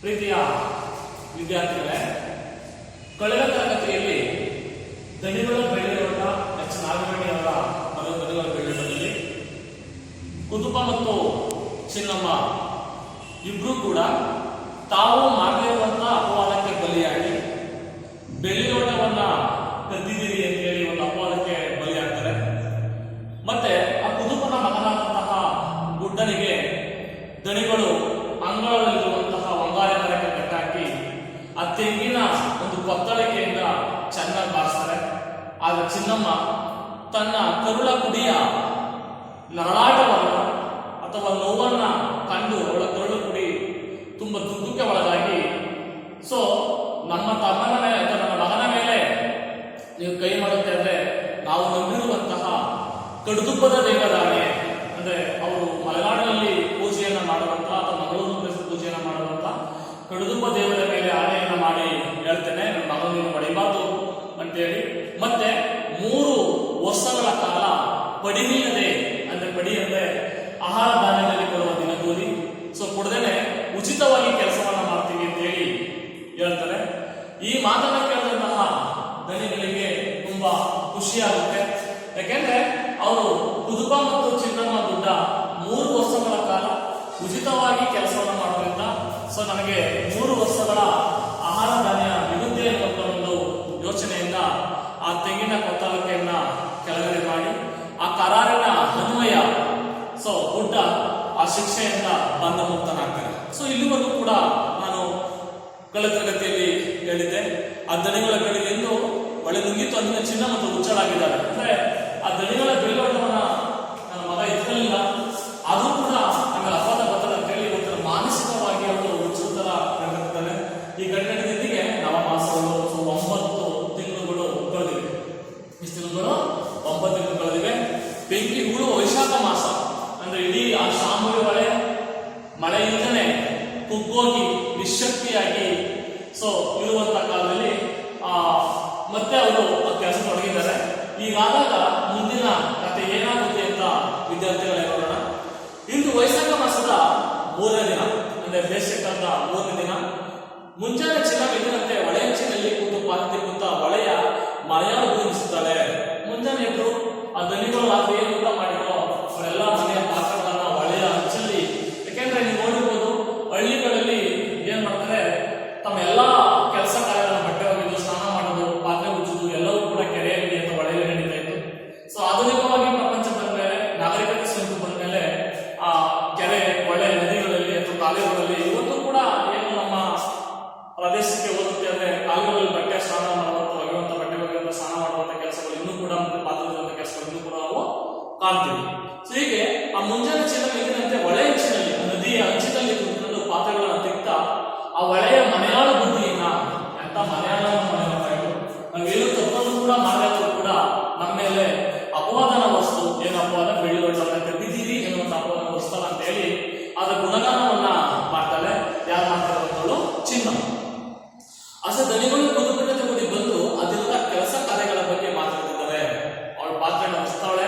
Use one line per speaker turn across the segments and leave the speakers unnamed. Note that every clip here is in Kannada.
ಪ್ರೀತಿಯ ವಿದ್ಯಾರ್ಥಿಗಳೇ, ಕಳೆದ ತರಗತಿಯಲ್ಲಿ ದಣಿಗಳ ಬೆಳ್ಳಿಯೋಟ ಎಚ್ ನಾಗಮಣಿಯವರ ದಣಿಗಳ ಬೆಳ್ಳಿಯೋಟದಲ್ಲಿ ಕುದುಪ ಮತ್ತು ಚಿನ್ನಮ್ಮ ಇಬ್ರು ಕೂಡ ತಾವು ಮಾಡಲಿರುವಂತಹ ಅಪವಾದಕ್ಕೆ ಬಲಿಯಾಗಿ ಬೆಳ್ಳಿಯೋಟವನ್ನ ಕದ್ದಿದ್ದೀರಿ ಅಂತ ಹೇಳಿ ಒಂದು ಅಪವಾದಕ್ಕೆ ಬಲಿಯಾಗ್ತಾರೆ. ಮತ್ತೆ ಆ ಕುದುಪನ ಮಗನಾದಂತಹ ಗುಡ್ಡನಿಗೆ ದಣಿಗಳು ಅಂಗಳದಲ್ಲಿರುವಂತಹ ಒಂಗಾರೆ ಮರಕ್ಕೆ ಕಟ್ಟಾಕಿ ಆ ತೆಂಗಿನ ಒಂದು ಕೊತ್ತಳಿಕೆಯಿಂದ ಚೆನ್ನಾಗಿ ಬಾರಿಸ್ತಾರೆ. ಆಗ ಚಿನ್ನಮ್ಮ ತನ್ನ ಕರುಳ ಕುಡಿಯ ನರಳಾಟವನ್ನ ಅಥವಾ ನೋವನ್ನ ಕಂಡು ಅವಳ ಕರುಳು ಕುಡಿ ತುಂಬಾ ದುಃಖಕ್ಕೆ ಒಳಗಾಗಿ, ಸೊ ನಮ್ಮ ತಮ್ಮನ ಮೇಲೆ ಅಥವಾ ನಮ್ಮ ಮಗನ ಮೇಲೆ ನೀವು ಕೈ ಮಾಡುತ್ತೆ ಅಂದ್ರೆ ನಾವು ನಂಬಿರುವಂತಹ ಕಡುದುಬ್ಬದ ದೇವದಾನೆ ಅಂದ್ರೆ ಅವರು ಮಲೆನಾಡಿನಲ್ಲಿ ಪೂಜೆಯನ್ನ ಮಾಡುವಂತಹ ಅಥವಾ ಮಂಗಳೂರು ಪೂಜೆಯನ್ನ ಮಾಡುವಂತಹ ಕಡುದುಬ್ಬ ದೇವರ ಮೇಲೆ ಆಣೆಯನ್ನ ಮಾಡಿ ಹೇಳ್ತೇನೆ, ನನ್ನ ಮಗನಿಗೆ ಹೊಡಿಬಾರ್ದು ಅಂತೇಳಿ. ಮತ್ತೆ 3 ವರ್ಷಗಳ ಕಾಲ ಪಡಿನಿಲ್ಲದೆ, ಅಂದ್ರೆ ಪಡಿ ಅಂದ್ರೆ ಆಹಾರ ಧಾನ್ಯದಲ್ಲಿ ಕೊಡುವ ದಿನಗೂಲಿ, ಸೊ ಕೊಡದೇನೆ ಉಚಿತವಾಗಿ ಕೆಲಸವನ್ನ ಮಾಡ್ತೀವಿ ಅಂತ ಹೇಳಿ ಹೇಳ್ತಾರೆ. ಈ ಮಾತನ್ನ ಕೇಳಿದಂತಹ ದಣಿಗಳಿಗೆ ತುಂಬಾ ಖುಷಿಯಾಗುತ್ತೆ. ಯಾಕೆಂದ್ರೆ ಅವರು ಕುದುಪ ಮತ್ತು ಚಿನ್ನಮ್ಮ ಗುಡ್ಡ 3 ವರ್ಷಗಳ ಕಾಲ ಉಚಿತವಾಗಿ ಕೆಲಸವನ್ನು ಮಾಡೋದ್ರಿಂದ ಸೊ ನನಗೆ 3 ವರ್ಷಗಳ ಆಹಾರ ಧಾನ್ಯ ವಿರುದ್ಧ ಎನ್ನುವಂತ ಒಂದು ಯೋಚನೆಯಿಂದ ಆ ತೆಂಗಿನ ಕೊತ್ತಲಕೆಯನ್ನ ಕೆಳಗಡೆ ಮಾಡಿ ಆ ಕರಾರಿನ ಅನ್ವಯ ಸೊ ಗುಡ್ಡ ಆ ಶಿಕ್ಷೆಯಿಂದ ಬಂಧ ಮುಕ್ತನಾಗ್ತಾರೆ. ಸೊ ಇಲ್ಲಿವರೆಗೂ ಕೂಡ ನಾನು ಕಳೆದ ತರಗತಿಯಲ್ಲಿ ಹೇಳಿದ್ದೆ, ಆ ದಣಿಗಳ ಬೆಳೆಗೆಂದು ಒಳ್ಳೆ ನುಂಗಿತ್ತು ಅಂದಿನ ಚಿನ್ನ ಮತ್ತು ಹುಚ್ಚಳಾಗಿದ್ದಾರೆ. ಅಂದ್ರೆ ಆ ದಣಿಗಳ ಬೆಳೆಯೋಟವನ್ನ ನನ್ನ ಮಗ ಇದ್ರಲಿಲ್ಲ, ಅದು ಕೂಡ ಆಮೇಲೆ ಅಪವಾದ ಬರ್ತದೆ ಅಂತ ಹೇಳಿ ಇವತ್ತು ಮಾನಸಿಕವಾಗಿ ಅವರು ಹುಚ್ಚುತ್ತರ ಕಂಡಿರ್ತಾರೆ. ಈ ಘಟನೆಯೊಂದಿಗೆ ನವಮಾಸಗಳು 9 ತಿಂಗಳುಗಳು ಕಳೆದಿವೆ. ಇಷ್ಟು ತಿಂಗಳು 9 ತಿಂಗಳು ಕಳೆದಿವೆ. ಬೆಂಕಿ ಹುಳು ವೈಶಾಖ ಮಾಸ ಅಂದ್ರೆ ಇಡೀ ಆ ಶಾಂಭವಿ ಮಳೆಯಿಂದನೇ ಕುಗ್ಗೋಗಿ ನಿಶಕ್ತಿಯಾಗಿ ಸೊ ಇರುವಂತ ಕಾಲದಲ್ಲಿ ಮತ್ತೆ ಅವರು ಕೆಲಸ ತೊಡಗಿದ್ದಾರೆ. ಈಗಾದಾಗ ಮುಂದಿನ ಕತೆ ಏನಾಗುತ್ತೆ ಅಂತ ವಿದ್ಯಾರ್ಥಿಗಳೇ ನೋಡೋಣ. ಇಂದು ವೈಶಾಖ ಮಾಸದ 3ನೇ ದಿನ ಅಂದ್ರೆ ಬೇಸಿಗೆಕಾಲದ 3ನೇ ದಿನ. ಮುಂಜಾನೆ ಚಿನ್ನ ಇದ್ದಂತೆ ಒಳೆಯಂಚಿನಲ್ಲಿ ಕೂತು ಪಾರ್ತಿ ಕೂತ ಒಳೆಯ ಮಳೆಯಾಳು ಬೀಳಿಸುತ್ತಾಳೆ. ಮುಂಜಾನೆ ಎದ್ದು ಆ ದಣಿಗಳು ರಾತ್ರಿ ಏನು ಊಟ ಮಾಡಿರೋ ಅವರೆಲ್ಲ ಮನೆಯ ಪಾತ್ರಗಳನ್ನ ಒಳೆಯ ಹಂಚಲ್ಲಿ, ಯಾಕೆಂದ್ರೆ ನೀವು ನೋಡಿರ್ಬೋದು ಹಳ್ಳಿಗಳಲ್ಲಿ ಏನ್ ಮಾಡ್ತಾರೆ, ತಮ್ಮ ಎಲ್ಲಾ ಕೆಲಸ ಕಾರ್ಯಗಳನ್ನು ಬಟ್ಟೆ ಒಗೆದು ಸ್ನಾನ ಮಾಡೋದು, ಪಾತ್ರೆ ಉಜ್ಜುದು ಎಲ್ಲವೂ ಕೂಡ ಕೆರೆಯಲ್ಲಿ ಅಥವಾ ಹೊಳೆಯಲ್ಲಿ ನಡೀತಾ ಇತ್ತು. ಸೊ ಆಧುನಿಕವಾಗಿ ಪ್ರಪಂಚ ಬಂದ ಮೇಲೆ, ನಾಗರಿಕತೆ ಸೋಂಕು ಬಂದ ಮೇಲೆ ಆ ಕೆರೆ, ಹೊಳೆ, ನದಿಗಳಲ್ಲಿ ಅಥವಾ ಕಾಲುವೆಗಳಲ್ಲಿ ಇವತ್ತು ಕೂಡ ಏನು ನಮ್ಮ ಪ್ರದೇಶಕ್ಕೆ ಹೋಗುತ್ತೆ ಅಂದ್ರೆ ಕಾಲುವೆಗಳಲ್ಲಿ ಬಟ್ಟೆ ಸ್ನಾನ ಮಾಡುವಂತ, ಒಗೆಯುವಂತ, ಬಟ್ಟೆ ಒಗೆಯುವಂತ, ಸ್ನಾನ ಮಾಡುವಂತ ಕೆಲಸಗಳು ಇನ್ನೂ ಕೂಡ, ಪಾತ್ರೆದಂತ ಕೆಲಸಗಳು ಇನ್ನೂ ಕೂಡ ನಾವು ಕಾಣ್ತೀವಿ. ಸೊ ಹೀಗೆ ಆ ಮುಂಜಾನೆ ಚಿನ್ನ ಇದ್ದಂತೆ ಹೊಳೆ ಅಂಚಿನಲ್ಲಿ, ನದಿಯ ಅಂಚಿನಲ್ಲಿ ಕುತ್ಕೊಂಡು ಪಾತ್ರೆಗಳನ್ನ ತಿಕ್ತಾ ಆ ಒಳೆಯ ಮನೆಯಾಳು ಬುದ್ಧಿಯನ್ನ, ಎಂತ ಮನೆಯಾಳನ್ನು ಮನೆಯಾಳು ನಾವೇನು ತಪ್ಪನ್ನು ಕೂಡ ಮಾಡಿದ್ರು ಕೂಡ ನಮ್ಮ ಮೇಲೆ ಅಪವಾದನ ವಸ್ತು, ಏನು ಅಪವಾದ, ಬೆಳ್ಳಿಯೋಟವನ್ನ ಕದ್ದಿದ್ದೀರಿ ಎನ್ನುವಂತ ಅಪವಾದನ ವಸ್ತಲ್ಲ ಅಂತ ಹೇಳಿ ಅದರ ಗುಣಗಾನವನ್ನ ಮಾಡ್ತಾಳೆ. ಯಾರು ಮಾಡ್ತಾರಂತವಳು? ಚಿನ್ನ. ಅಸ ದಣಿಗಳು ಕುದುಪದ ಜೊತೆ ಬಂದು ಅದೆಲ್ಲ ಕೆಲಸ ಕಾರ್ಯಗಳ ಬಗ್ಗೆ ಮಾತಾಡ್ತಿದ್ದಾರೆ. ಅವಳ ಪಾತ್ರೆನ ಹೊಸ್ತಾವಳೆ.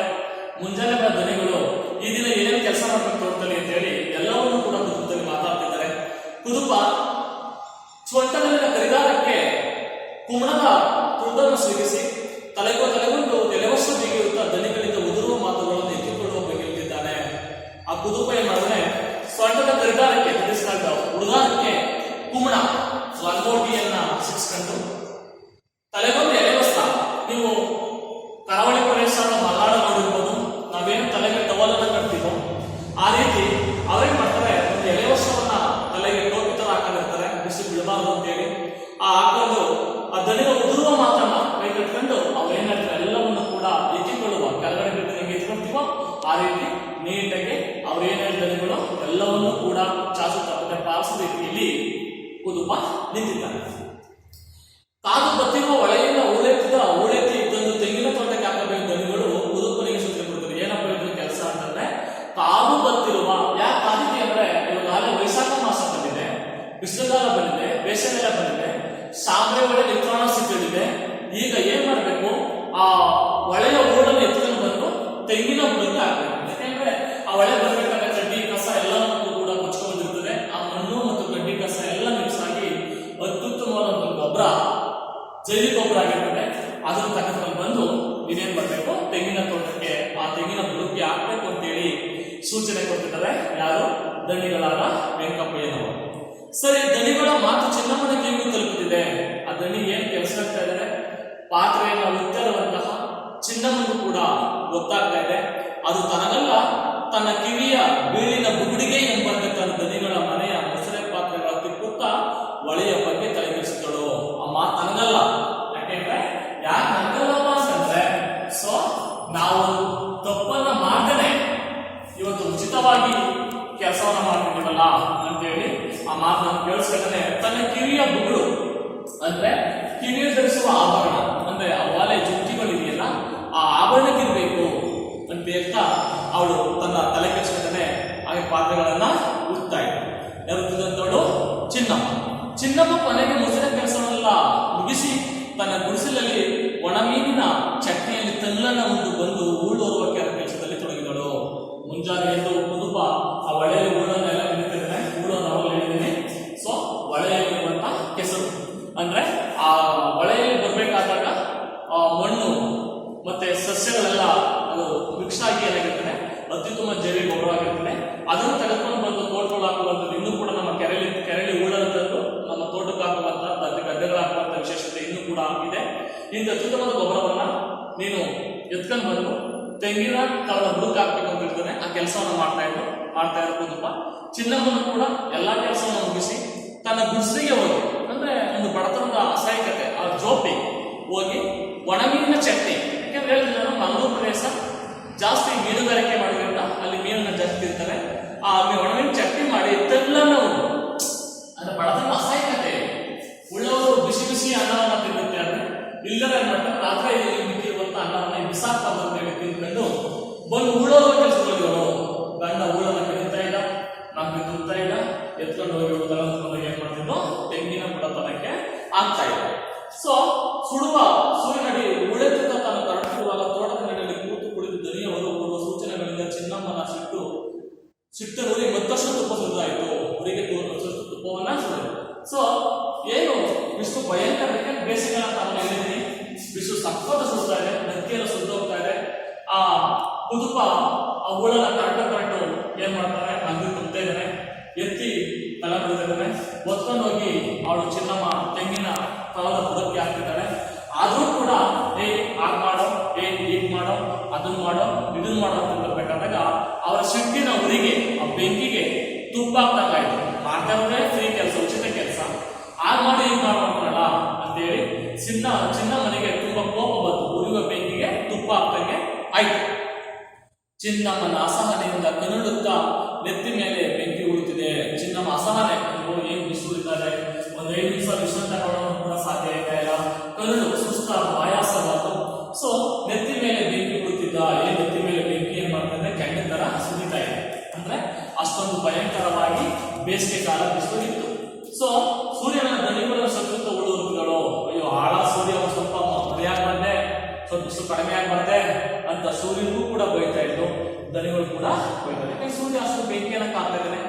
ಮುಂಜಾನೆ ಬರೋ ದಣಿಗಳು ಈ ದಿನ ಏನೇನು ಕೆಲಸ ಮಾಡ್ಬೇಕು ತೋಟದಲ್ಲಿ ಅಂತ ಹೇಳಿ ಎಲ್ಲವನ್ನೂ ಕೂಡ ಕುದುಪದಲ್ಲಿ ಮಾತಾಡ್ತಿದ್ದಾರೆ. ಕುದುಪ ಸ್ವಂತದಲ್ಲಿನ ಕರಿದಾರಕ್ಕೆ ಕುಮಣದ ತುಂಡನ್ನು ಸೇರಿಸಿ ತಲೆಗೊಂಡು ಎಲೆವಷ್ಟು ಬಿಗಿಯುತ್ತಾ ದಣಿಗಳಿಂದ ಉದುರುವ ಮಾತುಗಳನ್ನು ಎತ್ತಿಕೊಳ್ಳುವ ಬಗ್ಗೆ ಇಟ್ಟಿದ್ದಾನೆ. ಆ ಕುದುಪ ಏನ್ ಮಾಡಿದ್ರೆ ಸ್ವಂತದ ಕರಿದಾರಕ್ಕೆ ಧರಿಸಿಕೊಂಡ ಹುಡುಗಾರಕ್ಕೆ ಕುಮಣ ಲಂಗೋಟಿಯನ್ನ ಸಿಕ್ಸ್ಕೊಂಡು ತಲೆಗೊಂದು ಎಲೆವಸ್ತ, ನೀವು ಕರಾವಳಿ ಪ್ರದೇಶ ಮಲ್ನಾಡು ನೋಡಿರ್ಬೋದು, ನಾವೇನು ತಲೆಗೆ ಟವಲನ್ನ ಕಟ್ತೀವೋ ಆ ರೀತಿ ಅವ್ರೇನ್ ಮಾಡ್ತಾರೆ, ಒಂದು ಎಲೆವಸ್ತ್ರವನ್ನ ತಲೆಗೆ ಟೋಪಿ ತರ ಹಾಕೊಂಡಿರ್ತಾರೆ, ಬಿಸಿ ಬಿಡಬಾರ್ದು ಅಂತೇಳಿ. ಆ ಹಾಕೊಂಡು ಆ ದಣಿಗ ಉದುರುವ ಮಾತನ್ನ ಕೈ ಕಟ್ಕೊಂಡು ಅವ್ರೇನ್ ಹೇಳ್ತಾರೆ ಎಲ್ಲವನ್ನು ಕೂಡ ಎತ್ತಿಕೊಳ್ಳುವ, ಕೆಳಗಡೆ ಬಿಟ್ಟು ಹೆಂಗೆ ಎತ್ಕೊಳ್ತೀವೋ ಆ ರೀತಿ ನೀಟಾಗಿ ಅವ್ರೇನ್ ದಣಿಗಳು ಎಲ್ಲವನ್ನೂ ಕೂಡ ಚಾಚು ತಪ್ಪದೆ ಪಾಲಿಸಿದ ರೀತಿಯಲ್ಲಿ ಕುದುಪ ನಿಂತಿದ್ದಾನೆ. ಕಾದು ಬತ್ತಿರುವ ಒಳೆಯಿಂದ ಉಳೆತ್ತಿ ತಂದು ತೆಂಗಿನ ತೋಟಕ್ಕೆ ಹಾಕಬೇಕು ದಣಿಗಳು ಕುದುಪನಿಗೆ ಸೂಚನೆ ಕೊಡ್ತಾರೆ. ಏನಪ್ಪ ಇದ್ರ ಕೆಲಸ ಅಂತಂದ್ರೆ ಕಾದು ಬತ್ತಿರುವ, ಯಾಕೆ ಕಾದಿದೆ ಅಂದ್ರೆ ಇವಾಗ ವೈಶಾಖ ಮಾಸ ಬಂದಿದೆ, ಬಿಸಿಲುಗಾಲ ಬಂದಿದೆ, ಬೇಸಿಗೆಗಾಲ ಬಂದಿದೆ, ಸಾಂಬ್ರೆ ಒಳೆ ನಿತ್ರಾಣ ಸ್ಥಿತಿಯಲ್ಲಿದೆ. ಈಗ ಏನ್ ಮಾಡ್ಬೇಕು, ಆ ಒಳೆಯ ಊರನ್ನು ಎತ್ಕೊಂಡು ಬಂದು ತೆಂಗಿನ ಬುಡಕ್ಕೆ ಹಾಕ್ಬೇಕು. ಯಾಕೆಂದ್ರೆ ಆ ಒಳೆ ಬರ್ಬೇಕಾದ್ರೆ ಕಡ್ಡಿ ಕಸ ಎಲ್ಲವನ್ನೂ ಕೂಡ ಮುಚ್ಕೊಂಡಿರ್ತದೆ, ಆ ಮಣ್ಣು ಮತ್ತು ಕಡ್ಡಿ ಕಸ ಎಲ್ಲ ಜೈವಿಕ ಗೊಬ್ಬರ ಆಗಿರ್ತದೆ. ಅದನ್ನು ತಗೊಂಡು ಬಂದು ನೀವೇನ್ ಮಾಡಬೇಕು, ತೆಂಗಿನ ತೋಟಕ್ಕೆ ಆ ತೆಂಗಿನ ಬುಡಕ್ಕೆ ಹಾಕ್ಬೇಕು ಅಂತೇಳಿ ಸೂಚನೆ ಕೊಟ್ಟಿದ್ದಾರೆ ಯಾರು, ದಣಿಗಳಾದ ವೆಂಕಪ್ಪಯ್ಯನವರು. ಸರಿ, ದಣಿಗಳ ಮಾತು ಚಿನ್ನಮ್ಮನ ಕಿವಿಗೂ ತಲುಪುತ್ತಿದೆ. ಆ ದಣಿ ಏನ್ ಕೆಲಸ ಆಗ್ತಾ ಇದ್ದಾರೆ, ಪಾತ್ರೆಯನ್ನು ಉತ್ತಿರುವಂತಹ ಚಿನ್ನಮ್ಮನಿಗೂ ಕೂಡ ಗೊತ್ತಾಗ್ತಾ ಇದೆ. ಅದು ತನಗಲ್ಲ, ತನ್ನ ಕಿವಿಯ ಬೀಳಿನ ಬುಗುಡಿಗೆ ಎಂಬಂತೆ ತನ್ನ ದಣಿಗಳ ಮನೆಯ ಮೊಸರೆ ಪಾತ್ರೆಗಳ ತಿಕ್ಕುತ್ತಾ ಒಳೆಯ ಬಗ್ಗೆ ತಲೆಗೆಡಿಸಿದಳು. ಆ ಮಾತು ನನಗಲ್ಲ, ಯಾಕೆಂದ್ರೆ ಯಾಕೆ ನನಗಲ್ಲಪ್ಪ ಅಂತಂದ್ರೆ, ಸೊ ನಾವು ತಪ್ಪನ್ನ ಮಾಡ್ದೇನೆ ಇವತ್ತು ಉಚಿತವಾಗಿ ಕೆಲಸವನ್ನ ಮಾಡ್ತಿದ್ದೀವಲ್ಲ ಅಂತೇಳಿ ಆ ಮಾತನ್ನು ಕೇಳಿಸ್ಕೊಂಡನೆ ತನ್ನ ಕಿವಿಯ ಬುಗುಡು ಅಂದ್ರೆ ಕಿವಿಯ ಧರಿಸುವ ಆಭರಣ ಅಂದ್ರೆ ಆ ವಾಲೆ ಜುಟ್ಟಿಗಳಿದೆಯಲ್ಲ ಆ ಆಭರಣಕ್ಕಿರ್ಬೇಕು ಅಂತ ಹೇಳ್ತಾ ಅವಳು ತನ್ನ ತಲೆ ಕೆಡಿಸ್ಕೊಂಡನೆ ಹಾಗೆ ಪಾತ್ರೆಗಳನ್ನ ಉಡ್ತಾ ಇದ್ದಳು. ಚಿನ್ನಮ್ಮ ಕೊನೆಗೆ ಮೊಸರ ಕೆಲಸವನ್ನೆಲ್ಲ ಮುಗಿಸಿ ತನ್ನ ಗುಡಿಸಲಲ್ಲಿ ಒಣಮೀನಿನ ಚಟ್ನಿಯಲ್ಲಿ ತನ್ನನ್ನ ಮುಂದೆ ಬಂದು ಹೂಳೋರುವ ಕೆಲಸದಲ್ಲಿ ತೊಡಗಿದಳು. ಮುಂಜಾನೆ ಎದ್ದು ಕುದುಪ ಆ ಒಳೆಯಲ್ಲಿ ಹೂಳನ್ನೆಲ್ಲ ನೆನಪಿದ್ದೇನೆ, ಹೂಳನ್ನು ಅವಾಗ ಹೇಳಿದ್ದೀನಿ. ಸೊ ಒಳೆಯಲ್ಲಿರುವಂತ ಕೆಸರು ಅಂದ್ರೆ ಆ ಒಳೆಯಲ್ಲಿ ಬರ್ಬೇಕಾದಾಗ ಆ ಮಣ್ಣು ಮತ್ತೆ ಸಸ್ಯಗಳೆಲ್ಲ ಅದು ಮಿಕ್ಸ್ ಆಗಿ ಏನಾಗಿರ್ತದೆ, ಅತ್ಯುತ್ತಮ ಜೈವಿಕ ಗೊಬ್ಬರವಾಗಿರ್ತದೆ. ಅದನ್ನು ತೆಗೆದುಕೊಂಡು ಬಂದು ತೋಟಗಳು ಹಾಕುವಂಥದ್ದು ಇನ್ನೂ ಕೂಡ ನಮ್ಮ ಕೆರೆಯಲ್ಲಿ ಹೂಳನ್ನು ತಂದು ನಮ್ಮ ತೋಟಕ್ಕೆ ಹಾಕುವಂತ ಗದ್ದೆಗಳು ಹಾಕುವಂತ ವಿಶೇಷತೆ ಇನ್ನೂ ಕೂಡ ಇದೆ. ಇಂಥ ಅತ್ಯುತ್ತಮದ ಗೊಬ್ಬರವನ್ನ ನೀನು ಎತ್ಕೊಂಡು ಬಂದು ತೆಂಗಿನ ತಳದ ಬುಡಕ್ಕೆ ಹಾಕ್ಬೇಕು ಅಂತ ಹೇಳ್ತಾನೆ. ಆ ಕೆಲಸವನ್ನು ಮಾಡ್ತಾ ಇದ್ರು ಕುದುಪ. ಚಿನ್ನಮ್ಮನ ಕೂಡ ಎಲ್ಲಾ ಕೆಲಸವನ್ನು ಮುಗಿಸಿ ತನ್ನ ಗುಡಿಸಲಿಗೆ ಹೋಗಿ, ಅಂದ್ರೆ ಒಂದು ಬಡತನದ ಅಸಹಾಯಕತೆ ಆ ಜೋಪಿ ಹೋಗಿ ಒಣಮೀನಿನ ಚಟ್ನಿ, ಯಾಕಂದ್ರೆ ಹೇಳಿದ್ರೆ ನಾನು ಮಂಗಳೂರು ಪ್ರದೇಶ ಜಾಸ್ತಿ ಮೀನುಗಾರಿಕೆ ಮಾಡೋದ್ರಿಂದ ಅಲ್ಲಿ ಮೀನನ್ನ ಜಾಸ್ತಿ ತಿಂತಾರೆ. ಆ ಒಣಮೀನಿನ ಚಟ್ನಿ ಮಾಡಿ ತೆಲ್ಲನ್ನು ಅಂದ್ರೆ ಬಡತನದ ಅಸಹಾಯಕತೆ ಉಳ್ಳವರು ಬಿಸಿ ಬಿಸಿ ಅನ್ನವನ್ನ ತಿನ್ನುತ್ತೆ. ಅಂದ್ರೆ ಇಲ್ಲದ ಮಾಡ್ತಾರೆ ರಾತ್ರಿ ಮಿಕ್ಕಿರುವಂತ ಅನ್ನವನ್ನ ಬಿಸಾಕ್ಬಾರ್ದು ಅಂತ ಹೇಳಿ ತಿಂದ್ಕೊಂಡು ಬಂದು ಉಳ್ಳೋರ ಕೆಲಸಗಳಿದ್ರು. ಗಂಡ ಉಳ್ಳನ್ನ ಕಡಿತಾ ಇಲ್ಲ, ನಮ್ಗೆ ತುತ್ತಾ ಇಲ್ಲ, ಎತ್ಕೊಂಡು ಹೋಗಿ ಉಳಿದ ಏನ್ ಮಾಡ್ತಿದ್ದು ತೆಂಗಿನ ಬುಡತನಕ್ಕೆ ಆಗ್ತಾ ಇದೆ. ಸೊ ಸುಡುವ ಸೂರ್ಯನಡಿ ಉಳೆತ್ತ ತಾನು ತರಟಿರುವಾಗ ತೋಟದ ನಡಿಯಲ್ಲಿ ಕೂತು ಕುಳಿತು ದನಿಯವರು ಕೊಡುವ ಸೂಚನೆಗಳಿಂದ ಚಿನ್ನಮ್ಮನ ಸಿಟ್ಟನೂರಿ ಮತ್ತಷ್ಟು ತುಪ್ಪ ಸುರಿದಾಯಿತು. ಊರಿಗೆ ಮತ್ತಷ್ಟು ತುಪ್ಪವನ್ನ ಸುರಿದು. ಸೊ ಏನು ಇಷ್ಟು ಭಯಂಕರ ಬೇಸಿಗೆ ಅಂತ ಹೇಳಿದೀನಿ, ಬಿಸಿಲು ಸಕ್ಕತ್ತ ಸುಡ್ತಾ ಇದೆ, ನದಿಯೆಲ್ಲ ಸುದ್ದೋಗ್ತಾ ಇದೆ. ಆ ಕುದುಪ ಆ ಹೂಳನ್ನ ಕರೆಕ್ಟು ಏನ್ ಮಾಡ್ತಾರೆ, ಅಂಗಡಿ ತುಂಬ್ತಾ ಇದ್ದಾನೆ, ಎತ್ತಿ ತಲೆ ಬಿಡ್ತಿದ್ದಾನೆ, ಒತ್ಕೊಂಡು ಹೋಗಿ ಅವಳು ಚಿನ್ನಮ್ಮ ತೆಂಗಿನ ತಳದ ಬುಡಕ್ಕೆ ಹಾಕ್ತಿದ್ದಾಳೆ. ಆದ್ರೂ ಕೂಡ ಹಾಗೆ ಮಾಡೋ, ಹೀಗ್ ಮಾಡೋ, ಅದನ್ನ ಮಾಡೋ, ಇದನ್ನ ಮಾಡೋ ಅಂತ ಬರ್ಬೇಕಾದಾಗ ಅವರ ಸಿಟ್ಟಿನ ಉರಿಗೆ ಆ ಬೆಂಕಿಗೆ ತುಪ್ಪ ಆಗ್ತಾಗಾಯ್ತು. ಮಾಡ್ತಾ ಇದ್ರೆ ಫ್ರೀ ಕೆಲಸ, ಉಚಿತ ಕೆಲಸ, ಆಗ ಮಾಡಿ ಹೀಗೆ ಮಾಡ್ಬೇಕಲ್ಲ ಅಂತೇಳಿ ಚಿನ್ನ ಮನೆಗೆ ತುಂಬಾ ಕೋಪ ಬಂತು. ಉರಿಯುವ ಬೆಂಕಿಗೆ ತುಪ್ಪ ಹಾಕ್ದಂಗೆ ಆಯ್ತು. ಚಿನ್ನಮ್ಮನ ಅಸಹನೆಯಿಂದ ಕನ್ನಡುತ್ತಾ ನೆತ್ತಿ ಮೇಲೆ ಬೆಂಕಿ ಉಳಿತಿದೆ. ಚಿನ್ನಮ್ಮ ಅಸಹನೆ, ಏನ್ ಬಿಸಿಲು ಇದ್ದಾರೆ, ಒಂದು 5 ನಿಮಿಷ ವಿಶ್ರಾಂತಿ ತಗೊಳ್ಳೋದು ಕೂಡ ಸಾಧ್ಯ ಆಗ್ತಾ ಇಲ್ಲ, ಕರುಳು ಸುಸ್ತ ಆಯಾಸವಾದ. ಸೊ ನೆತ್ತಿ ಮೇಲೆ ಬೆಂಕಿ ಉಳಿತಿದ್ದ. ನೆತ್ತಿ ಮೇಲೆ ಬೆಂಕಿ ಏನ್ ಮಾಡ್ತಾರೆ, ಕೆಂಡ ತರ ಸುರಿತಾ ಇದೆ. ಅಂದ್ರೆ ಅಷ್ಟೊಂದು ಭಯಂಕರವಾಗಿ ಬೇಸಿಗೆ ಕಾಲ ಬಿಸಿಲು ಇತ್ತು. ಸೊ ಸೂರ್ಯನ ದಣಿಗಳ ಶತ್ರುತ್ವ ಉಳುವುಗಳು, ಅಯ್ಯೋ ಆಳ ಸೂರ್ಯ ಸ್ವಲ್ಪ ಮರೆಯಾಗಿ ಬಂದೆ, ಸ್ವಲ್ಪ ಬಿಸಿಲು ಕಡಿಮೆ ಆಗ್ಬಾರ್ದೆ ಅಂತ ಸೂರ್ಯನಿಗೂ ಕೂಡ ಬೈತಾ ಇತ್ತು, ದನಿಗಳು ಕೂಡ ಬೈತಾರೆ. ಯಾಕಂದ್ರೆ ಸೂರ್ಯ ಅಷ್ಟು ಬೆಂಕಿಯನ್ನ ಕಾಡ್ತಾ ಇದ್ದಾನೆ,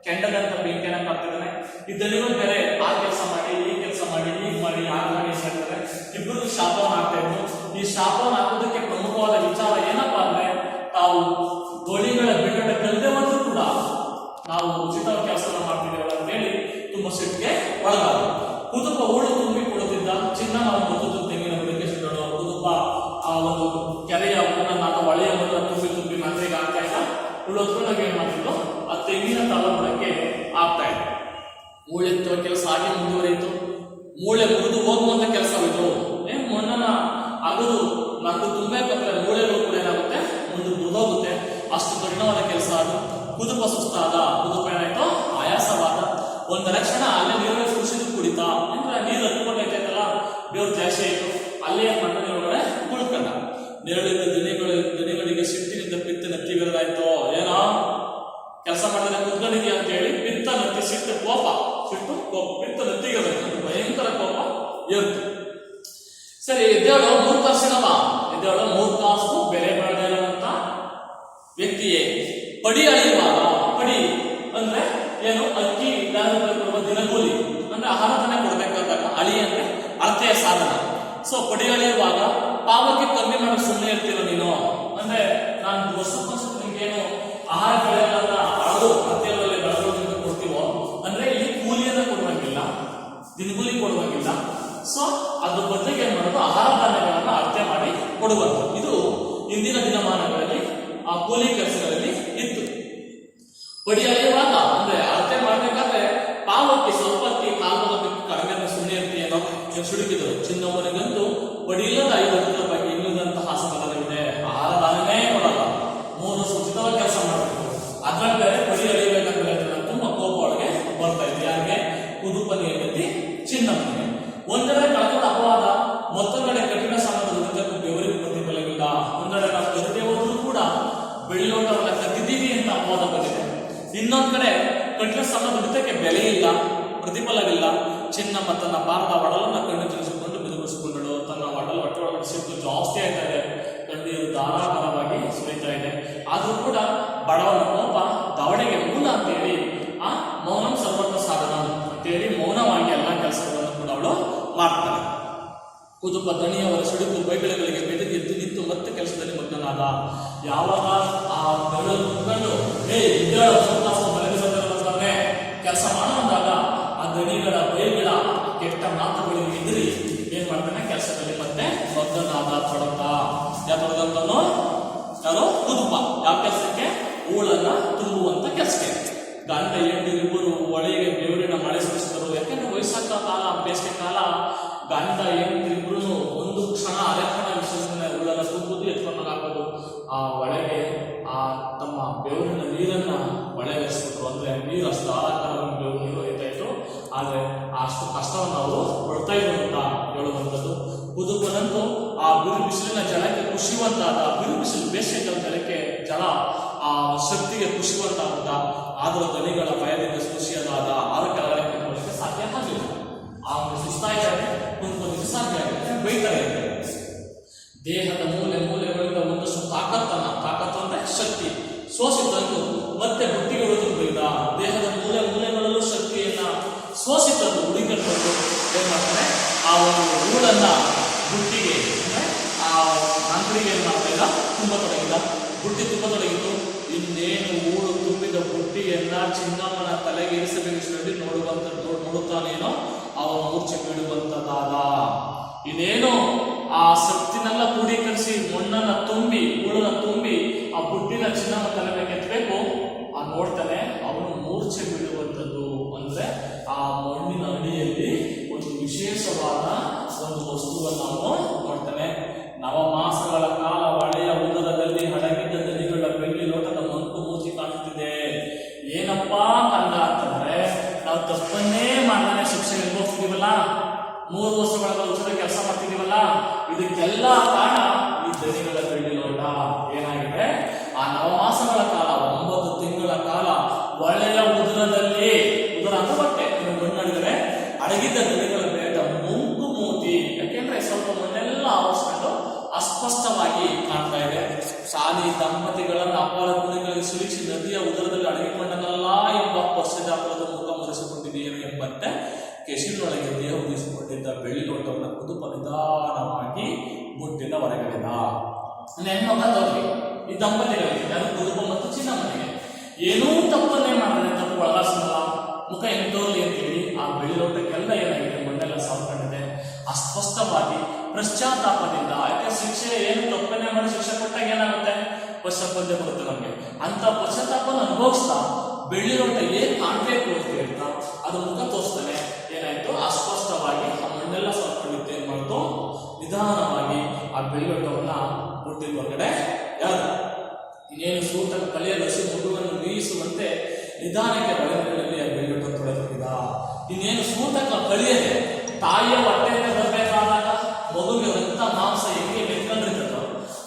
ಕೆಂಡದಂತ ಬೆಂಕಿಯನ್ನ ಕಾಡ್ತಾ ಇದ್ದಾನೆ. ಈ ದನಿಗಳು ಬೇರೆ ಆ ಕೆಲಸ ಮಾಡಿ, ಈ ಕೆಲಸ ಮಾಡಿ, ಹೀಗೆ ಮಾಡಿ, ಹಾಗೆ ಮಾಡಿ ಹೇಳ್ತಾರೆ. ಇಬ್ಬರು ಶಾಪವನ್ನು ಹಾಕ್ತಾ ಇದ್ರು. ಈ ಶಾಪವನ್ನು ಹಾಕೋದಕ್ಕೆ ಪ್ರಮುಖವಾದ ವಿಚಾರ ಏನಪ್ಪಾ ಅಂದ್ರೆ, ತಾವು ಗೋಳಿಗಳ ಬಿಡುಗಡೆ ಕಲಿದೆ ಬಂದರೂ ಕೂಡ ನಾವು ಉಚಿತ ಕೆಲಸವನ್ನು ಮಾಡ್ತಿದ್ದೇವೆ ಅಂತ ಹೇಳಿ ತುಂಬಾ ಸಿಟ್ಟಿಗೆ ಒಳಗಾದ. ಕುದುಪ ಹೂಳು ತುಂಬಿ ಕೊಡುತ್ತಿದ್ದ. ಚಿನ್ನಮ್ಮ ಒಂದು ತೆಂಗಿನ ಬುಡಕ್ಕೆ ಸಿಟ್ಟಳು. ಕುದುಪ ಆ ಒಂದು ಕೆರೆಯ ಮಣ್ಣನ್ನು ಅಥವಾ ಒಳೆಯ ಮಣ್ಣನ್ನು ತುಂಬಿ ಮಂತ್ರಿಗೆ ಆಗ್ತಾ ಇಲ್ಲ. ಉಳೋದ್ರೊಳಗೆ ಏನ್ ಮಾಡ್ತಿದ್ದು, ಆ ತೆಂಗಿನ ತಳ ಬುಡಕ್ಕೆ ಆಗ್ತಾ ಇದೆ. ಹೂಳೆತ್ತುವ ಕೆಲಸ ಹಾಗೆ ಮುಂದುವರಿಯಿತು. ಮೂಳೆ ಮುರಿದು ಹೋಗುವಂತ ಕೆಲಸವಿತ್ತು. ಮಣ್ಣನ್ನ ಅಗದು ನಮ್ದು ತುಂಬಬೇಕಂದ್ರೆ ಮೂಳೆಗಳು ಕೂಡ ಏನಾಗುತ್ತೆ, ಮುಂದೆ ಮುರಿದೋಗುತ್ತೆ. ಅಷ್ಟು ಕಠಿಣವಾದ ಕೆಲಸ ಅದು. ಕುದುಪ ಸುಸ್ತಾದ. ಕುದುಪ ಏನಾಯ್ತು, ಆಯಾಸವಾದ. ಒಂದು ಲಕ್ಷಣ ಅಲ್ಲೇ ನೀರೊಳಗೆ ಸುರಿಸಿದ್ರು ಕುಡಿತ. ಅಂದ್ರೆ ನೀರು ಹತ್ಕೊಂಡೈತಲ್ಲ, ದೇವ್ರ ಜಾಸ್ತಿ ಆಯ್ತು. ಅಲ್ಲೇ ಮಣ್ಣ ನೀರೊಳಗಡೆ ಕುಳ್ಕೊಂಡ. ನೆರಳಿದ ದನಿಗಳಿಗೆ ಸಿಟ್ಟಿನಿಂದ ಪಿತ್ತ ನತ್ತಿ ಬೆರೆದಾಯ್ತು. ಏನೋ ಕೆಲಸ ಮಾಡಿದ್ರೆ ಕುತ್ಕೊಂಡಿದ್ಯಾ ಅಂತ ಹೇಳಿ ಪಿತ್ತ ನತ್ತಿ ಸಿಟ್ಟು ಕೋಪ ಪಿತ್ತ ನತ್ತಿಗೆ ಭಯಂಕರ ಕೋಪ ಏರ್ತು. ಸರಿ, ಎದ್ದೇಳು ಮೂರ್ಖಾಸಿನವ, ಎದ್ದೇಳು ಮೂರ್ಖಾಸು ಬೆಲೆ ಬೆಳೆದ ಇರುವಂತ ವ್ಯಕ್ತಿಯೇ. ಪಡಿ ಅಳಿಯುವಾಗ, ಪಡಿ ಅಂದ್ರೆ ಏನು, ಅಕ್ಕಿ ಕೊಡುವ ದಿನಗೂಲಿ ಅಂದ್ರೆ ಆಹಾರ ತಾನೇ ಕೊಡ್ಬೇಕಾದಾಗ, ಅಳಿ ಅಂದ್ರೆ ಅಳತೆಯ ಸಾಧನ. ಸೊ ಪಡಿ ಅಳೆಯುವಾಗ ಪಾವಕ್ಕೆ ಕಮ್ಮಿ ಮಾಡಕ್ ಸುಮ್ಮನೆ ಇರ್ತೀರ ನೀನು ಅಂದ್ರೆ ನಾನು ವರ್ಷಕ್ಕೊಂದ್ಸತಿ ನಿಮ್ಗೇನು ಆಹಾರ ಬೆಳೆಗಳನ್ನ ಅಳದು ಅತ್ಯದಲ್ಲಿ ಬೆಳೆದೋದ್ರಿಂದ ಕೊಡ್ತೀವೋ ಅಂದ್ರೆ ಇಲ್ಲಿ ಕೂಲಿಯನ್ನ ಕೊಡುವಂಗಿಲ್ಲ, ದಿನಗೂಲಿ ಕೊಡುವಂಗಿಲ್ಲ. ಸೊ ಅದ್ರ ಬದಲಿಗೆ ಏನ್ ಮಾಡೋದು, ಆಹಾರ ಧಾನ್ಯಗಳನ್ನ ಅಳತೆ ಮಾಡಿ ಕೊಡುವಂಥದ್ದು. ಇದು ಇಂದಿನ ದಿನಮಾನಗಳಲ್ಲಿ ಆ ಕೂಲಿ ಕೆಲಸಗಳಲ್ಲಿ ಇತ್ತು. ಪಡಿ ಅಳೆಯುವಾಗ ಅಂದ್ರೆ ಅಳತೆ ಮಾಡ್ಬೇಕಾದ್ರೆ ಪಾವಕ್ಕೆ ಸ್ವಲ್ಪ ಕಾಲಕ್ಕೆ ಕಡಿಮೆ ಸುಮ್ಮನೆ ಇರ್ತೀಯೇನೋ ಸುಡುಕಿದ್ರು. ಚಿನ್ನಮ್ಮನಿಗಂತೂ ಪಡಿಯಿಲ್ಲದ 5 ರೂಪಾಯಿ ಇನ್ನುದಂತಹ ಸ್ಥಳವಿದೆ. ಆಹಾರ ಧಾನ್ಯನೇ ಕೊಡಲ್ಲ, 3 ಸುಚಿತವಾಗಿ ಕೆಲಸ ಮಾಡಬೇಕು. ಅದ್ರಲ್ಲಿ ಬೇರೆ ಪಡಿ ಅಳಿಬೇಕಂದ್ರೆ ತುಂಬಾ ಕೋಪ ಒಳಗೆ ಬರ್ತಾ ಇತ್ತು. ಯಾರಿಗೆ? ಕುದುಪನಿ ಹೆಂಡತಿ ಚಿನ್ನಮ್ಮನಿಗೆ. ಒಂದೆಡೆ ಕಳಕದ ಅಪವಾದ, ಮತ್ತೊಂದೆಡೆ ಕಠಿಣ ಶ್ರಮದ ದುಡಿತಕ್ಕೂ ಬೆವರಿಗೆ ಪ್ರತಿಫಲವಿಲ್ಲ. ಒಂದೆಡೆ ನಾವು ಕದಿದೆ ಹೋದ್ರೂ ಕೂಡ ಬೆಳ್ಳಿಯೋಟವನ್ನ ಕದ್ದಿದ್ದೀವಿ ಅಂತ ಅಪವಾದ ಬಂದಿದೆ. ಇನ್ನೊಂದ್ ಕಡೆ ಕಠಿಣ ಶ್ರಮದ ದುಡಿತಕ್ಕೆ ಬೆಲೆ ಇಲ್ಲ, ಪ್ರತಿಫಲವಿಲ್ಲ. ಚಿನ್ನಮ್ಮ ತನ್ನ ಬಾರದ ಒಡಲನ್ನ ಕಣ್ಣು ತಿಳಿಸಿಕೊಂಡು ಬಿದುಗಿಸಿಕೊಂಡಳು. ತನ್ನ ಹೊಟ್ಟೆ ಒಳಗಡೆ ಸಿಟ್ಟು ಜಾಸ್ತಿ ಆಯ್ತಾ ಇದೆ, ಕಣ್ಣೀರು ಧಾರಾಕಾರವಾಗಿ ಸುರಿತಾ ಇದೆ. ಆದ್ರೂ ಕೂಡ ಬಡವನ ಕೋಪ ದವಡೆಗೆ ಮೂಲ ಅಂತೇಳಿ ಆ ಮೌನಂ ಸರ್ವತ್ರ ಸಾಧನ ಅಂತೇಳಿ ಮೌನವಾಗಿ ಎಲ್ಲಾ ಕೆಲಸಗಳನ್ನು ಕೂಡ ಅವಳು ಮಾಡ್ತಾಳೆ. ಕುದುಪ ದಣಿಯವರ ಸಿಡುಕು ಬೈಗಳೆಗಳಿಗೆ ಬೆದರಿ ಎದ್ದು ನಿಂತು ಮತ್ತೆ ಕೆಲಸದಲ್ಲಿ ಮಗ್ನನಾದ. ಯಾವಾಗ ಆ ಬೆರಳು ಕುತ್ಕೊಂಡು ಕೆಲಸ ಮಾಡುವಾಗ ಆ ದಣಿಗಳ ಬೈಗಳ ಕೆಟ್ಟ ಮಾತುಗಳಿಗೆ ಎದುರಿ ಏನ್ ಮಾಡ್ತಾನೆ, ಕೆಲಸದಲ್ಲಿ ಮತ್ತೆ ಮಗ್ನನಾದ. ತೊಡಕ ತೊಡಗಂತನು ಯಾರು? ಕುದುಪ. ಯಾವ ಕೆಲಸಕ್ಕೆ? ಹೂಳನ್ನ ತುಂಬುವಂತ ಕೆಲಸಕ್ಕೆ. ಗಂಡ ಹೆಂಡಿರಿಬ್ಬರು ಒಳಗೆ ಬೆವರಿನ ಮಳೆ ಸುರಿಸಿದರು. ಯಾಕೆಂದ್ರೆ ವಯಸ್ಸಾದ ಕಾಲ, ಬೇಸಿಗೆ ಕಾಲ, ಗಂಡ ಹೆಂಡಿರಿಬ್ಬರು ಒಂದು ಕ್ಷಣ ಅರೆಕ್ಷಣ ವಿಸರ್ಜನೆ ಹೂಳನ್ನ ತುಂಬುದು, ಎತ್ಕೊಂಡು ಹಾಕೋದು. ಆ ಒಳಗೆ ಆ ತಮ್ಮ ಬೆವರಿನ ನೀರನ್ನ ಒಳಗರಿಸ್ಬಿಟ್ರು. ಅಂದ್ರೆ ನೀರು ಅಷ್ಟು ಧಾರಾಕಾರವಾಗಿ ಬೆವರು ನೀರು ಹೋಯ್ತಾ ಇತ್ತು. ಆದ್ರೆ ಅಷ್ಟು ಕಷ್ಟವನ್ನು ಅವರು ಕೊಡ್ತಾ ಇದ್ರು ಅಂತ ಹೇಳುವಂಥದ್ದು. ಕುದುಪನಂತೂ ಆ ಬಿರು ಬಿಸಿಲಿನ ಜಲಕ್ಕೆ ಕುಸಿಯುವಂತಾದ, ಬಿರು ಬಿಸಿಲು ಬೇಸಿಗೆ ಜಲಕ್ಕೆ ಜಲ ಆ ಶಕ್ತಿಗೆ ಕುಸಿಯುವಂತಾದ. ಆದರೂ ದನಿಗಳ ಭಯದಿಂದ ಸ್ಪೃಶಿಯದಾದ ಆರ ಕೆಳಗಡೆ ಕುತ್ಕೊಳ್ಳಿಕ್ಕೆ ಸಾಧ್ಯ ಆಗಲಿಲ್ಲ. ಆ ಸುಸ್ತಾ ಇದ್ದಾರೆ, ಕುಂತ್ಕೊಳ್ಳಿಕ್ಕೆ ಸಾಧ್ಯ ಆಗಿದೆ, ಬೈತಾರೆ. ದೇಹದ ಮೂಲೆ ಮೂಲೆಗಳಿಂದ ಒಂದಷ್ಟು ತಾಕತ್ತು ಅಂದ್ರೆ ಶಕ್ತಿ ಸೋಸಿತಂದು ಮತ್ತೆ ಬುಟ್ಟಿಗೆ ಉಳಿದು ಬೈದ. ದೇಹದ ಮೂಲೆ ಮೂಲೆಗಳಲ್ಲೂ ಶಕ್ತಿಯನ್ನ ಸೋಸಿತಂದು ಹುಡುಗಿಕೊಂಡು ಏನ್ ಮಾಡ್ತಾರೆ, ಆ ಒಂದು ಹೂಳನ್ನ ಬುಟ್ಟಿಗೆ ಅಂದ್ರೆ ಆ ನಂತರಿಗೆ ಏನ್ ಮಾಡ್ತಾ ಇದ್ದ, ತುಂಬತೊಡಗಿದ. ಬುಟ್ಟಿ ತುಂಬತೊಡಗಿತ್ತು. ಇನ್ನೇನು ಹೂಳು ತುಂಬಿದ ಬುಟ್ಟಿಯನ್ನ ಚಿನ್ನಮ್ಮನ ತಲೆಗೆ ಇರಿಸಬೇಕಿಸಿ ನೋಡುತ್ತಾನೇನೋ ಅವನ ಮೂರ್ಛೆ ಬೀಳುವಂತದಾದ. ಇದೇನು ಆ ಶಕ್ತಿನೆಲ್ಲ ಕ್ರೋಢೀಕರಿಸಿ ಮಣ್ಣನ್ನ ತುಂಬಿ ಹೂಳನ್ನ ತುಂಬಿ ಆ ಬುಟ್ಟಿನ ಚಿನ್ನಮ್ಮ ತಲೆ ಮೇಲೆ ಎತ್ತಬೇಕು. ಆ ನೋಡ್ತಾನೆ, ಅವನು ಮೂರ್ಛೆ ಬೀಳುವಂಥದ್ದು. ಅಂದ್ರೆ ಆ ಮಣ್ಣಿನ ಅಡಿಯಲ್ಲಿ ಒಂದು ವಿಶೇಷವಾದ ಒಂದು ವಸ್ತುವನ್ನು ಅವನು ನೋಡ್ತಾನೆ. ನವಮಾಸಗಳ ಕಾಲ ಒಳೆಯ ಉದರದಲ್ಲಿ ಹಡಗಿದ್ದ ದನಿಗಳ ಬೆಳ್ಳಿ ಲೋಟದ ಮಂಕು ಮೂರ್ತಿ ಕಾಣುತ್ತಿದೆ. ಏನಪ್ಪಾ ಕಂದ ಅಂತಂದ್ರೆ, ನಾವು ತಪ್ಪನ್ನೇ ಮಾಡನೆ ಶಿಕ್ಷೆ ಅನುಭವಿಸ್ತೀವಲ್ಲ, 3 ವರ್ಷಗಳ ಉಚಿತ ಕೆಲಸ ಮಾಡ್ತಿದೀವಲ್ಲ, ಇದಕ್ಕೆಲ್ಲ ಕಾರಣ ಈ ದನಿಗಳ ಬೆಳ್ಳಿ ಲೋಟ. ಏನಾಗಿದೆ, ಆ ನವಮಾಸಗಳ ಕಾಲ 9 ತಿಂಗಳ ಕಾಲ ಒಳ್ಳೆಯ ಉದರದಲ್ಲಿ, ಉದರ ಅಂತ ಬಟ್ಟೆ ಮಣ್ಣಡಿದರೆ ಅಡಗಿದ್ದ ದನಿಗಳ ಬೇಟ ಮುಂಕು ಮೂತಿ. ಯಾಕೆಂದ್ರೆ ಸ್ವಲ್ಪ ಮಣ್ಣೆಲ್ಲ ಆವರಿಸ್ಕೊಂಡು ಅಸ್ಪಷ್ಟವಾಗಿ ಕಾಣ್ತಾ ಇದೆ. ಶಾಲಿ ದಂಪತಿಗಳನ್ನ ಅಪಾರ ಗುಣಗಳಿಗೆ ಸುರಿಸಿ ನದಿಯ ಉದರದಲ್ಲಿ ಅಡಗಿಕೊಂಡನಲ್ಲ ಎಂಬ ಪಶ್ಚಾತ್ತಾಪದ ಮುಖ ಮುರಿಸಿಕೊಂಡಿದೆಯೇನು ಎಂಬಂತೆ ಕೆಶಿನೊಳಗೆ ದೇಹ ಉದಿಸಿಕೊಂಡಿದ್ದ ಬೆಳ್ಳಿ ಲೋಟವನ್ನು ಕುದುಪ ನಿಧಾನವಾಗಿ ಮುಟ್ಟಿನ ಹೊರಗಡೆದ. ಹೆಣ್ಮಗದವ್ರಿಗೆ, ಈ ದಂಪತಿಗಳಿಗೆ, ಯಾರು ಕುದುಪ ಮತ್ತು ಚಿನ್ನಮ್ಮನಿಗೆ ಏನೂ ತಪ್ಪನ್ನೇ ಮಾಡಿದ್ರೆ ತಪ್ಪು ಒಳಗಾಸಲ್ಲ, ಮುಖ ಎಂತೋರ್ಲಿ ಅಂತೇಳಿ ಆ ಬೆಳ್ಳಿ ಲೋಟಕ್ಕೆಲ್ಲ ಏನಾಗಿದೆ, ಮಣ್ಣೆಲ್ಲ ಸಾಲ್ಕೊಂಡಿದೆ. ಅಸ್ಪಷ್ಟವಾಗಿ ಪಶ್ಚಾತ್ತಾಪದಿಂದ, ಯಾಕೆ ಶಿಕ್ಷೆ ಏನು ತಪ್ಪನ್ನೇ ಮಾಡಿ ಶಿಕ್ಷೆ ಕೊಟ್ಟಾಗ ಏನಾಗುತ್ತೆ, ಪಶ್ಚಾತ್ತಾಪ ಬರುತ್ತೆ ನಮಗೆ. ಅಂತ ಪಶ್ಚಾತ್ತಾಪನ ಅನುಭವಿಸ್ತಾ ಬೆಳ್ಳಿ ಲೋಟ ಏನ್ ಕಾಣ್ಬೇಕು ಅಂತ ಹೇಳ್ತಾ ಅದು ಮುಖ ತೋರಿಸ್ತಾನೆ. ಏನಾಯ್ತು, ಅಸ್ಪಷ್ಟವಾಗಿ ಆ ಮಣ್ಣೆಲ್ಲ ಸಾಲ್ಕೊಂಡಿದ್ದೆ ಮಾಡ್ತು. ನಿಧಾನವಾಗಿ ಆ ಬೆಳ್ಳಿ ಲೋಟವನ್ನ ಮುಟ್ಟಿದ ಹೊರಗಡೆ ಯಾರು ಇನ್ನೇನು ಸೂತ ಕಲಿಯ ಲಸಿ ಮಗುವನ್ನು ಮೀರಿಸುವಂತೆ ನಿಧಾನಕ್ಕೆ ಒಳಗಡೆಯಲ್ಲಿ ಆ ಬೆಳ್ಳಿ ಲೋಟ ತೊಳೆದಿದ್ದ. ಇನ್ನೇನು ಸೂತಕ ಕಳಿಯದೆ ತಾಯಿಯ ಹೊಟ್ಟೆಯಿಂದ ಬರಬೇಕಾದಾಗ ಮಗುವಿಗೆ ರಕ್ತ ಮಾಂಸ ಹೆಂಗೆ ಮೆತ್ಕೊಂಡಿರ್ತದೋ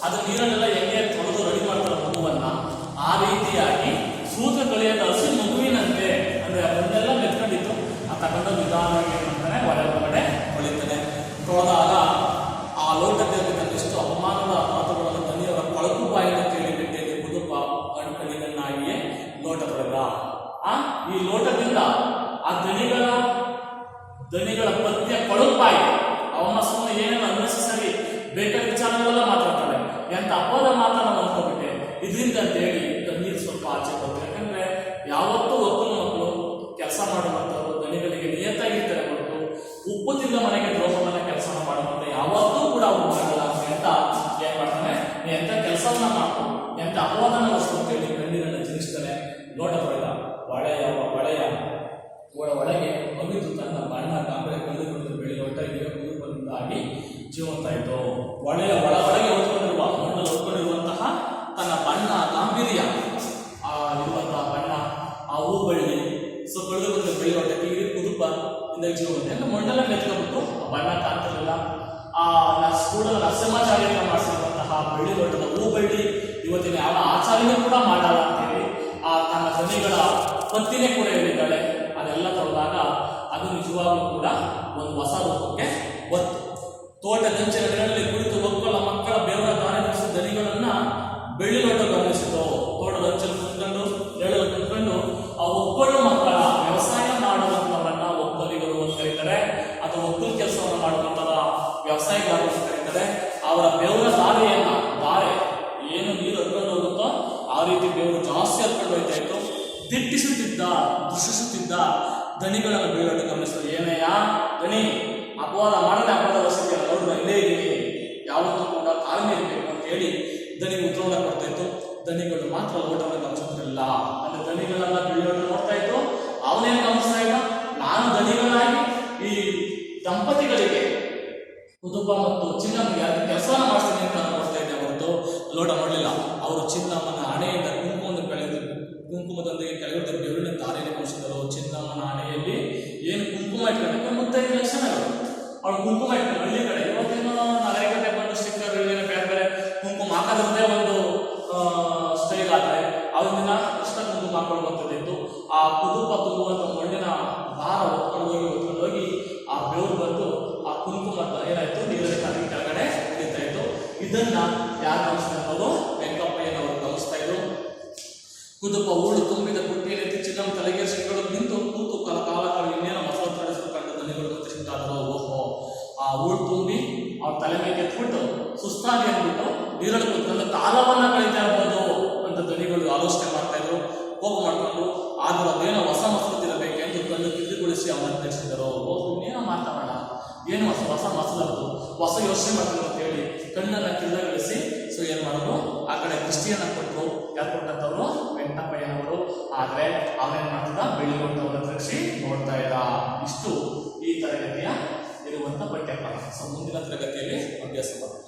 ಅದು ನೀರನ್ನೆಲ್ಲ ಹೆಂಗೆ ತೊಳೆದು ರೆಡಿ ಮಾಡ್ತಾರೆ ಮಗುವನ್ನ, ಆ ರೀತಿಯಾಗಿ ಸೂತ ಕಳಿಯದ ಹಸಿ ಮಗುವಿನಂತೆ ಅಂದ್ರೆ ಅದನ್ನೆಲ್ಲ ಮೆತ್ಕೊಂಡಿತ್ತು. ಆ ತಗೊಂಡು ನಿಧಾನವಾಗಿ ಏನ್ ಮಾಡ್ತಾನೆ, ಹೊರಗಡೆ ಹೊಳಿತಾನೆ. ತೊಳೆದಾಗ ಆ ಲೋಟದಲ್ಲಿ ತನ್ನಿಷ್ಟು ಅವಮಾನದ ಮಾತುಗಳನ್ನು ದನಿಯವರ ಕೊಳಕು ಬಾಯಿನ ಕೇಳಿಬಿಟ್ಟೆ ಕುದುಪ ಕಣ್ಕಣಿಗನ್ನಾಗಿಯೇ ಲೋಟ ತೊಳೆದ. ಈ ಲೋಟದಿಂದ ಆ ದನಿಗಳ ಪತ್ನಿಯ ಕೊಳಕು ಬಾಯಿ ಅವನ ಸುಮ್ಮನೆ ಏನೇನು ಅನ್ನಿಸ ಬೇಕಾದ ವಿಚಾರಗಳೆಲ್ಲ ಮಾತಾಡ್ತಾಳೆ. ಎಂತ ಅಪವಾದ ಮಾತನ್ನ ಅಂದ್ಕೊಂಡ್ಬಿಟ್ಟೆ ಇದರಿಂದ ಅಂತ ಹೇಳಿ ಕಣ್ಣೀರು ಸ್ವಲ್ಪ ಆಚೆ ಬರುತ್ತೆ. ಯಾಕಂದ್ರೆ ಯಾವತ್ತೂ ಒಕ್ಕಲು ಮಕ್ಕಳು ಕೆಲಸ ಮಾಡುವಂಥವ್ರು ದಣಿಗಳಿಗೆ ನಿಯತ್ತಾಗಿರ್ತಾರೆ ಹೊರತು ಉಪ್ಪು ತಿಂದ ಮನೆಗೆ ದ್ರೋಹವನ್ನ ಕೆಲಸ ಮಾಡುವಂತ ಯಾವತ್ತೂ ಕೂಡ ಅವ್ರು ಮಾಡಲ್ಲ ಅಂತ ಏನ್ ಮಾಡ್ತಾನೆ, ನೀ ಎಂತ ಕೆಲಸವನ್ನ ಮಾಡು, ಎಂತ ಅಪವಾದನ ವಸ್ತು ಅಂತ ಹೇಳಿ ಕಣ್ಣೀರನ್ನು ಜಿನಿಸ್ತಾನೆ. ಲೋಟ ತೊಳೆದ ಒಳಗೆ ಮಗಿದು ತನ್ನ ಬಣ್ಣ ಕಾಂಬಳೆ ಕಳೆದುಕೊಂಡು ಬೆಳೆದ ಒಟ್ಟಾಗಿ ಕುದುಪದಿಂದಾಗಿ ಜೀವಂತ ಆಯಿತು. ಒಳಗೆ ಹೊತ್ಕೊಂಡಿರುವ ಮಣ್ಣಲ್ಲಿ ಹೊತ್ಕೊಂಡಿರುವಂತಹ ತನ್ನ ಬಣ್ಣ ಗಾಂಭೀರ್ಯ ಇರುವಂತಹ ಬಣ್ಣ ಆ ಹೂ ಬಳ್ಳಿ ಕಳೆದುಕೊಂಡು ಬೆಳೆದ ಒಟ್ಟಕ್ಕೆ ಈ ಕುದುಪ ಇಂದ ಜೀವಂತ ಅಂದ್ರೆ ಮಣ್ಣೆಲ್ಲ ಮೆತ್ಕೊಬಿಟ್ಟು ಆ ಬಣ್ಣ ಕಾಣ್ತಿರಲಿಲ್ಲ. ಸ್ಕೂಲಲ್ಲಿ ನರಸಿಂಹಾಚಾರ್ಯನ ಮಾಡಿಸಿರುವಂತಹ ಬೆಳ್ಳಿ ಲೋಟದ ಹೂ ಬಳ್ಳಿ ಇವತ್ತಿನ ಯಾವ ಆಚಾರ್ಯನೂ ಕೂಡ ಮಾಡಲ್ಲ ಅಂತೇಳಿ ತನ್ನ ಧ್ವನಿಗಳ ಪತ್ತಿನೇ ಕೂಡ ಹೇಳಿದ್ದಾಳೆ. ಅದೆಲ್ಲ ತೊಳೆದಾಗ ಅದು ನಿಜವಾಗ್ಲೂ ಕೂಡ ಒಂದು ಹೊಸ ರೂಪಕ್ಕೆ ಒತ್ತು. ತೋಟದಂಚಿನ ನೆರಳಲ್ಲಿ ಕುಳಿತು ಒಕ್ಕಲ ಮಕ್ಕಳ ಬೆವರ ದಾರಿಸಿದ ದನಿಗಳನ್ನ ಬೆಳ್ಳಿ ಲೋಟ ಗಮನಿಸಿತು. ತೋಟದಂಚಲ್ಲಿ ಕುತ್ಕೊಂಡು ನೆರಳಲ್ಲಿ ಕುತ್ಕೊಂಡು ಆ ಒಕ್ಕಲು ಮಕ್ಕಳ ವ್ಯವಸಾಯ ಮಾಡುವಂತವರನ್ನ ಒಕ್ಕಲಿಗರು ಅಂತ ಕರೀತಾರೆ, ಅಥವಾ ಒಕ್ಕಲು ಕೆಲಸವನ್ನು ಮಾಡುವಂತಹ ವ್ಯವಸಾಯಗಾರರು ಅಂತ ಕರೀತಾರೆ. ಅವರ ಬೆವರ ದಾರೆ ಏನು ನೀರು ಹರ್ಕೊಂಡು ಹೋಗುತ್ತೋ ಆ ರೀತಿ ಬೆವರು ಜಾಸ್ತಿ ಹರ್ಕೊಂಡು ಹೋಗ್ತಾ ಇತ್ತು. ದೃಷ್ಟಿಸುತ್ತಿದ್ದ ದಣಿಗಳನ್ನು ಬೀಳೋದು ಗಮನಿಸೋದು. ಏನಯ್ಯ ದಣಿ, ಅಪವಾದ ಮಾಡದೆ ಅಪವಾದ ವಸತಿ ನೋಡಿದ ಇಲ್ಲೇ ಇದ್ದೀನಿ, ಯಾವತ್ತೂ ಕೂಡ ತಾಳ್ಮೆ ಇರಬೇಕು ಅಂತ ಹೇಳಿ ದಣಿಗೆ ಉತ್ತರವನ್ನು ಕೊಡ್ತಾ ಇತ್ತು. ದಣಿಗಳು ಮಾತ್ರ ಲೋಟವನ್ನು ಗಮನಿಸುತ್ತಿರಲಿಲ್ಲ. ಅಂದ್ರೆ ದಣಿಗಳೆಲ್ಲ ಬೀಳೋದು ನೋಡ್ತಾ ಇತ್ತು, ಅವನೇನು ಗಮನಿಸ್ತಾ ಇಲ್ಲ. ನಾನು ದಣಿಗಳಾಗಿ ಈ ದಂಪತಿಗಳಿಗೆ ಕುದುಪ ಮತ್ತು ಚಿನ್ನಮ್ಮಗೆ ಕೆಲಸವನ್ನು ಮಾಡಿಸ್ತೀನಿ ಅಂತ ನಾನು ನೋಡ್ತಾ ಇದ್ದೆ ಹೊರತು ಲೋಟ ಮಾಡಲಿಲ್ಲ. ಅವರು ಚಿನ್ನಮ್ಮನ ಹಣೆಯಿಂದ ಕುಂಕುಮದೊಂದಿಗೆ ಕೆಳಗಿದ್ದ ಬೆವರಿನ ದಾರಿಯನ್ನು ಗಮನಿಸಿದರು. ಚಿನ್ನಮ್ಮನ ಹಣೆಯಲ್ಲಿ ಏನು ಕುಂಕುಮ ಇಟ್ಕೊಂಡೆ ಮುತ್ತೈದು ಲಕ್ಷಣಗಳು. ಅವಳು ಕುಂಕುಮ ಇಟ್ಕೊಂಡು ಹಳ್ಳಿ ಕಡೆ ಇವತ್ತೇನೋ ನಗರಿಕತೆ ಬಂದು ಸ್ಟಿಕ್ಕರ್ ಬೇರೆ ಬೇರೆ ಕುಂಕುಮ ಹಾಕೋದ್ರದ್ದೇ ಒಂದು ಸ್ಟೈಲ್ ಆದರೆ ಅವತ್ತಿನ ಕೃಷ್ಣ ಕುಂಕುಮ ಹಾಕೊಂಡು ಬರ್ತಿದ್ದು ಆ ಕುದುಪ ತುಂಬುವಂತ ಮಣ್ಣಿನ ಭಾರ ಹೊತ್ಕೊಂಡು ಹೋಗಿ ಆ ಬೆವರು ಬಂದು ಆ ಕುಂಕುಮ ಏನಾಯ್ತು ನೀರಿನ ಕೆಳಗಡೆ ಹಿಡಿತಾ ಇತ್ತು. ಇದನ್ನ ಯಾರು ಗಮನಿಸ್ತಾ ಇರೋದು? ವೆಂಕಪ್ಪಯ್ಯನವರು ಗಮನಿಸ್ತಾ ಇದ್ರು. ಕುದುಪ ಹೂಳು ತುಂಬಿದ ಪುಟ್ಟಿಯಲ್ಲಿ ಚಿನ್ನಮ್ಮ ತಲೆಗೇರಿಸಿಕೊಂಡು ನಿಂತು ಕೂತು ಕಾಲ ಇನ್ನೇನೋ ಮಸಲ ತಡೆಸಲು ಕಂಡ ದನಿಗಳು ಗೊತ್ತಿಸಿದ್ದಾದರು. ಓಹೋ, ಆ ಹೂಳು ತುಂಬಿ ಅವ್ರ ತಲೆ ಮೇಲೆ ಎತ್ಬಿಟ್ಟು ಸುಸ್ತಾಗಿ ಅಂದ್ಬಿಟ್ಟು ನೀರಲ್ಲಿ ಕುತ್ಕೊಂಡು ಕಾಲವನ್ನ ಕಳೀತಾ ಇರ್ಬೋದು ಅಂತ ದನಿಗಳು ಆಲೋಚನೆ ಮಾಡ್ತಾ ಇದ್ರು. ಕೋಪ ಮಾಡ್ಕೊಂಡು ಆದರೂ ಅದೇನೋ ಹೊಸ ಮಸಲತ್ತಿರಬೇಕು ಎಂದು ಕಣ್ಣು ಕಿದ್ದುಗೊಳಿಸಿ ಅವರನ್ನು ತಿಳಿಸಿದರು. ಓಹ್, ಇನ್ನೇನೋ ಮಾತಾಡೋಣ, ಏನು ಹೊಸ ಮಸಲದ್ದು, ಹೊಸ ಯೋಚನೆ ಮಾಡ್ತಾರೆ ಅಂತ ಹೇಳಿ ಕಣ್ಣನ್ನ ಕಿಲ್ಲಗಳಿಸಿ ಏನ್ ಮಾಡಿದ್ರು, ಆ ಕಡೆ ದೃಷ್ಟಿಯನ್ನ ಕೊಟ್ಟರು. ಯಾರು ಕೊಟ್ಟಂತವ್ರು? ವೆಂಕಟಪ್ಪಯ್ಯನವರು. ಆದ್ರೆ ಅವನೇನ್ ಮಾಡ್ತಿದ್ದ, ಬೆಳ್ಳಿ ಲೋಟವನ್ನು ತಿರುಗಿಸಿ ನೋಡ್ತಾ ಇದ್ದ. ಇಷ್ಟು ಈ ತರಗತಿಯ ಇರುವಂತ ಪಠ್ಯಪಾಠ. ಮುಂದಿನ ತರಗತಿಯಲ್ಲಿ ಅಭ್ಯಾಸ ಮಾಡೋಣ.